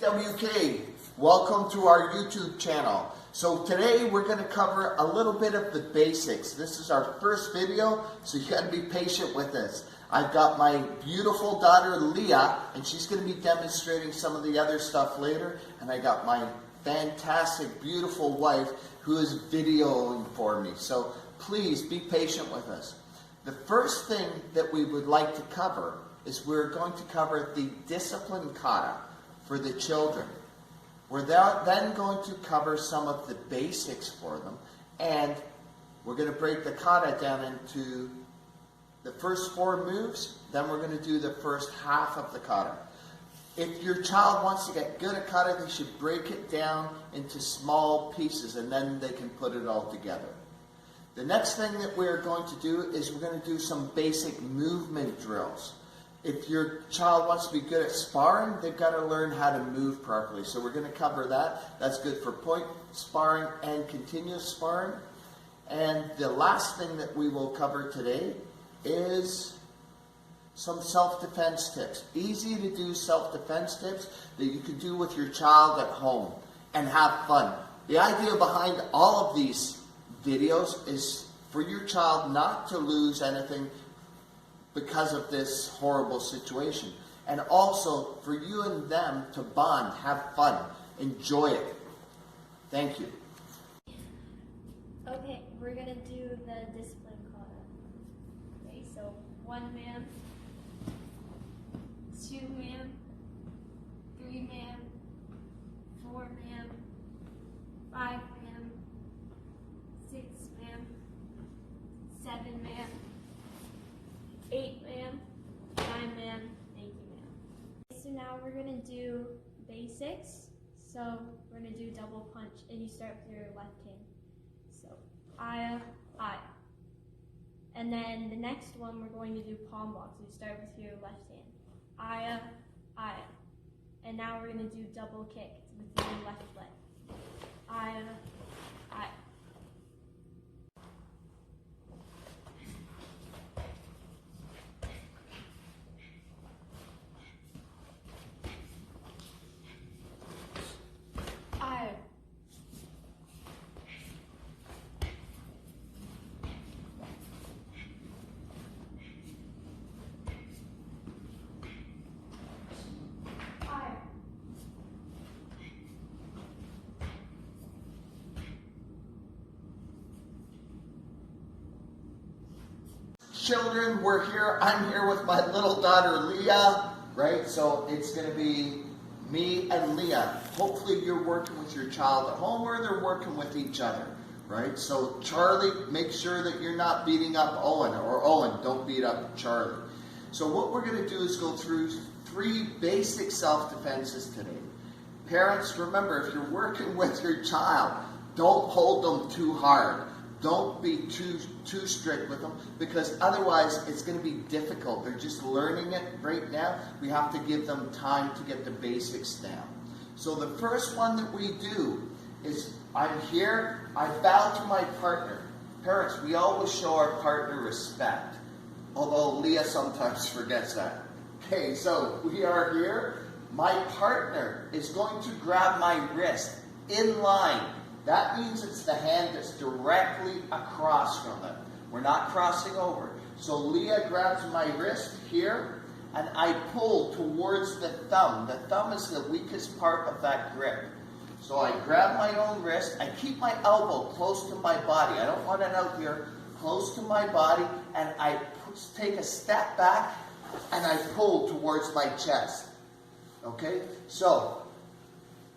WK, welcome to our YouTube channel. So today we're going to cover a little bit of the basics. This is our first video, so you got to be patient with us. I've got my beautiful daughter Leah, and she's going to be demonstrating some of the other stuff later. And I got my fantastic, beautiful wife who is videoing for me. So please be patient with us. The first thing that we would like to cover is we're going to cover the discipline kata for the children. We're then going to cover some of the basics for them, and we're going to break the kata down into the first 4 moves, then we're going to do the first half of the kata. If your child wants to get good at kata, they should break it down into small pieces, and then they can put it all together. The next thing that we're going to do is we're going to do some basic movement drills. If your child wants to be good at sparring, they've got to learn how to move properly. So we're going to cover that. That's good for point sparring and continuous sparring. And the last thing that we will cover today is some self-defense tips. Easy to do self-defense tips that you can do with your child at home and have fun. The idea behind all of these videos is for your child not to lose anything because of this horrible situation. And also for you and them to bond, have fun, enjoy it. Thank you. Okay, we're going to do the discipline kata. Okay, so 1 man, 2 man, 3 man, 4 man, 5 man, 6 man, 7 man, 8 man, 9 man, 8 man. So now we're going to do basics. So we're going to do double punch, and you start with your left hand. So aya, aya. And then the next one we're going to do palm box. You start with your left hand. Aya, aya. And now we're going to do double kick with your left leg. Aya, aya. Children, we're here. I'm here with my little daughter Leah, right? So it's going to be me and Leah. Hopefully you're working with your child at home, or they're working with each other, right? So Charlie, make sure that you're not beating up Owen, or Owen, don't beat up Charlie. So what we're going to do is go through 3 basic self-defenses today. Parents, remember, if you're working with your child, don't hold them too hard. Don't be too strict with them, because otherwise it's going to be difficult. They're just learning it right now. We have to give them time to get the basics down. So the first one that we do is, I'm here, I bow to my partner. Parents, we always show our partner respect, although Leah sometimes forgets that. Okay, so we are here. My partner is going to grab my wrist in line. That means it's the hand that's directly across from them. We're not crossing over. So Leah grabs my wrist here, and I pull towards the thumb. The thumb is the weakest part of that grip. So I grab my own wrist. I keep my elbow close to my body. I don't want it out here. Close to my body, and I take a step back, and I pull towards my chest. Okay? So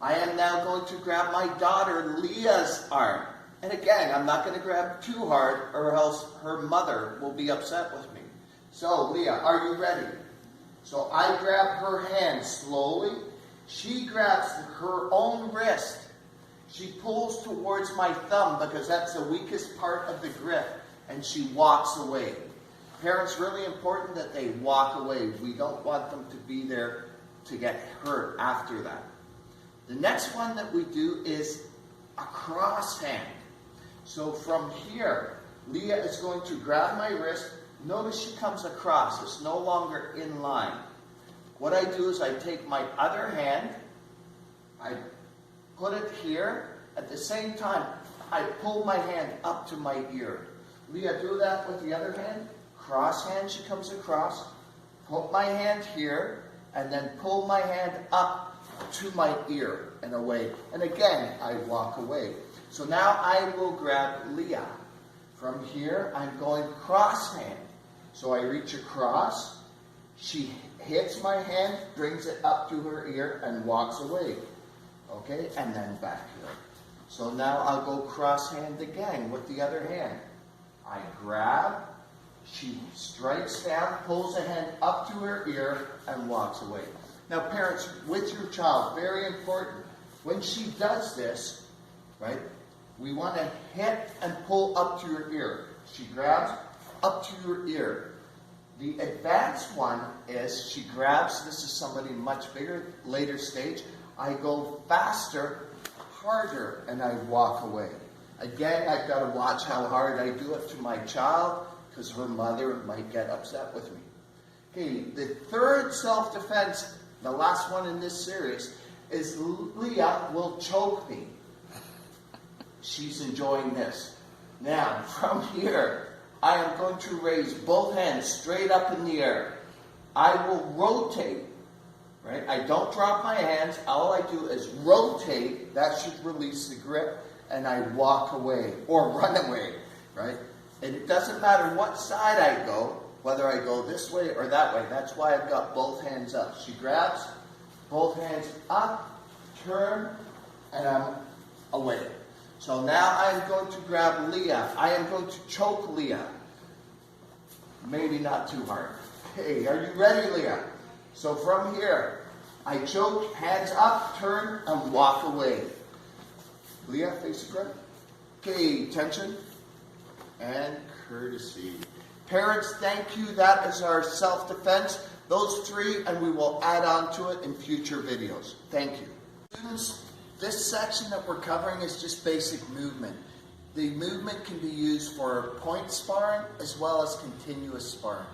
I am now going to grab my daughter Leah's arm. And again, I'm not going to grab too hard, or else her mother will be upset with me. So Leah, are you ready? So I grab her hand slowly. She grabs her own wrist. She pulls towards my thumb, because that's the weakest part of the grip, and she walks away. Parents, really important that they walk away. We don't want them to be there to get hurt after that. The next one that we do is a cross hand. So from here, Leah is going to grab my wrist. Notice she comes across. It's no longer in line. What I do is I take my other hand put it here. At the same time, I pull my hand up to my ear. Leah, do that with the other hand. Cross hand, she comes across. Put my hand here, and then pull my hand up to my ear and away. And again, I walk away. So now I will grab Leah. From here, I'm going cross hand. So I reach across. She hits my hand, brings it up to her ear, and walks away. Okay, and then back here. So now I'll go cross hand again with the other hand. I grab, she strikes down, pulls the hand up to her ear, and walks away. Now parents, with your child, very important, when she does this, right, we want to hit and pull up to your ear. She grabs up to your ear. The advanced one is she grabs, this is somebody much bigger, later stage. I go faster, harder, and I walk away. Again, I've got to watch how hard I do it to my child because her mother might get upset with me. Okay, the third self-defense, the last one in this series, is Leah will choke me. She's enjoying this. Now, from here, I am going to raise both hands straight up in the air. I will rotate. Right? I don't drop my hands. All I do is rotate. That should release the grip. And I walk away or run away. Right? And it doesn't matter what side I go, whether I go this way or that way. That's why I've got both hands up. She grabs, both hands up, turn, and I'm away. So now I'm going to grab Leah. I am going to choke Leah. Maybe not too hard. Hey, are you ready, Leah? So from here, I choke, hands up, turn, and walk away. Leah, face the front. Okay, tension and courtesy. Parents, thank you. That is our self-defense. Those three, and we will add on to it in future videos. Thank you. Students, this section that we're covering is just basic movement. The movement can be used for point sparring as well as continuous sparring.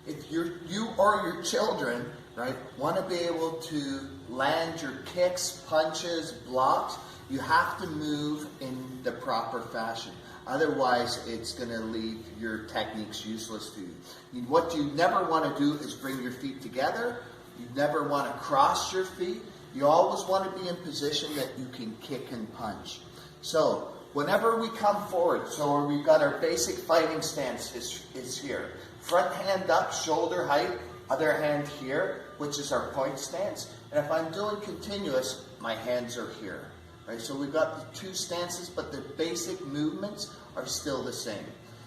If you or your children, right, want to be able to land your kicks, punches, blocks, you have to move in the proper fashion. Otherwise, it's going to leave your techniques useless to you. What you never want to do is bring your feet together. You never want to cross your feet. You always want to be in position that you can kick and punch. So, whenever we come forward, so we've got our basic fighting stance is here. Front hand up, shoulder height, other hand here, which is our point stance. And if I'm doing continuous, my hands are here. Right? So we've got the two stances, but the basic movements are still the same.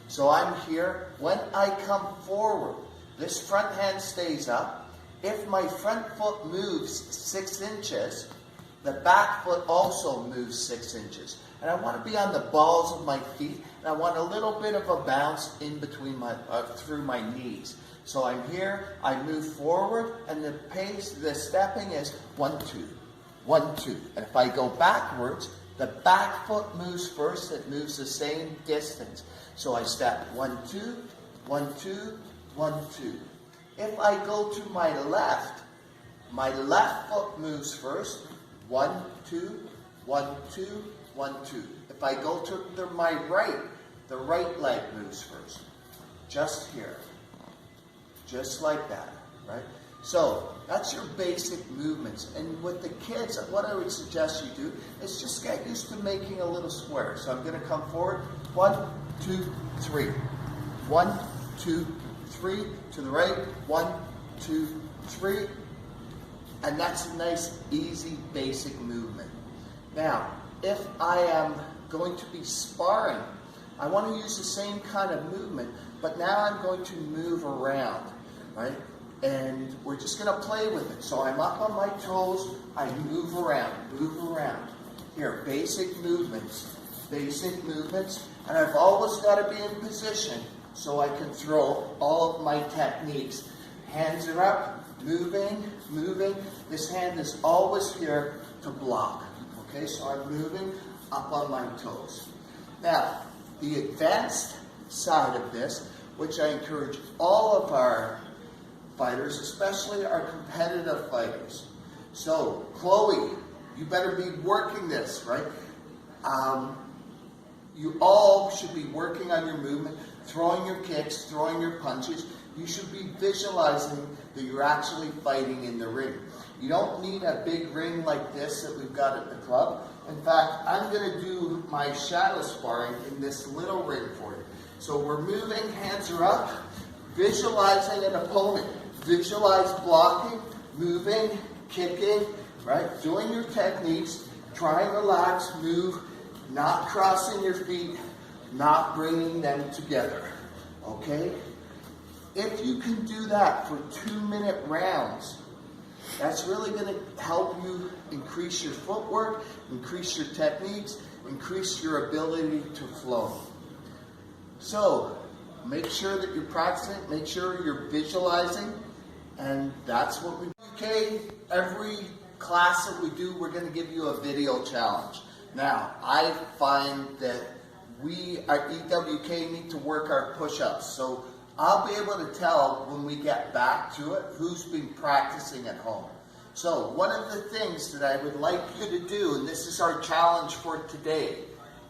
So I'm here. When I come forward, this front hand stays up. If my front foot moves 6 inches, the back foot also moves 6 inches. And I want to be on the balls of my feet, and I want a little bit of a bounce in between through my knees. So I'm here, I move forward, and the pace, the stepping is 1, 2, 1, 2. And if I go backwards, the back foot moves first, it moves the same distance. So I step 1, 2, 1, 2, 1, 2. If I go to my left foot moves first, 1, 2, 1, 2, 1, 2. If I go to my right, the right leg moves first. Just here. Just like that, right? So, that's your basic movements. And with the kids, what I would suggest you do is just get used to making a little square. So I'm going to come forward. 1, 2, 3. 1, 2, 3. To the right. 1, 2, 3. And that's a nice, easy, basic movement. Now, if I am going to be sparring, I want to use the same kind of movement, but now I'm going to move around, right? And we're just going to play with it. So I'm up on my toes, I move around, Here, basic movements, and I've always got to be in position so I can throw all of my techniques. Hands are up, moving. This hand is always here to block. Okay, so I'm moving up on my toes. Now, the advanced side of this, which I encourage all of our fighters, especially our competitive fighters. So, Chloe, You better be working this, right? You all should be working on your movement, throwing your kicks, throwing your punches. You should be visualizing that you're actually fighting in the ring. You don't need a big ring like this that we've got at the club. In fact, I'm going to do my shadow sparring in this little ring for you. So we're moving, hands are up, visualizing an opponent. Visualize blocking, moving, kicking, right? Doing your techniques. Try and relax, move, not crossing your feet, not bringing them together, okay? If you can do that for 2-minute rounds, that's really going to help you increase your footwork, increase your techniques, increase your ability to flow. So, make sure that you're practicing, make sure you're visualizing, and that's what we do. Okay, every class that we do, we're going to give you a video challenge. Now, I find that we at EWK need to work our push-ups. So I'll be able to tell when we get back to it who's been practicing at home. So one of the things that I would like you to do, and this is our challenge for today,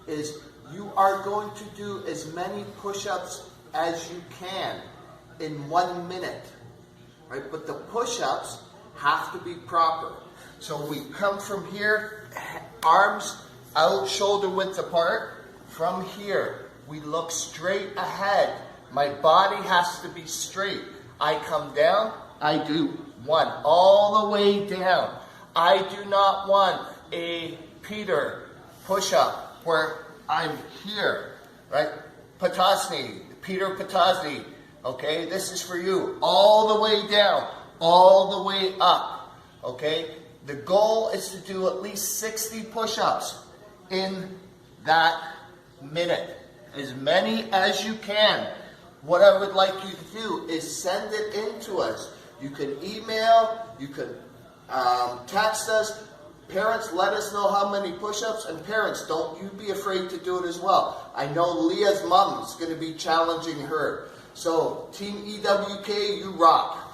is you are going to do as many push-ups as you can in 1 minute. Right? But the push-ups have to be proper. So we come from here, arms out, shoulder width apart. From here, we look straight ahead. My body has to be straight. I come down, I do 1, all the way down. I do not want a Peter push-up where I'm here, right? Patasni, Peter Patasni, okay? This is for you. All the way down, all the way up, okay? The goal is to do at least 60 push-ups in that minute. As many as you can. What I would like you to do is send it in to us. You can email, you can text us. Parents, let us know how many push-ups, and parents, don't you be afraid to do it as well. I know Leah's mom is going to be challenging her. So, Team EWK, you rock.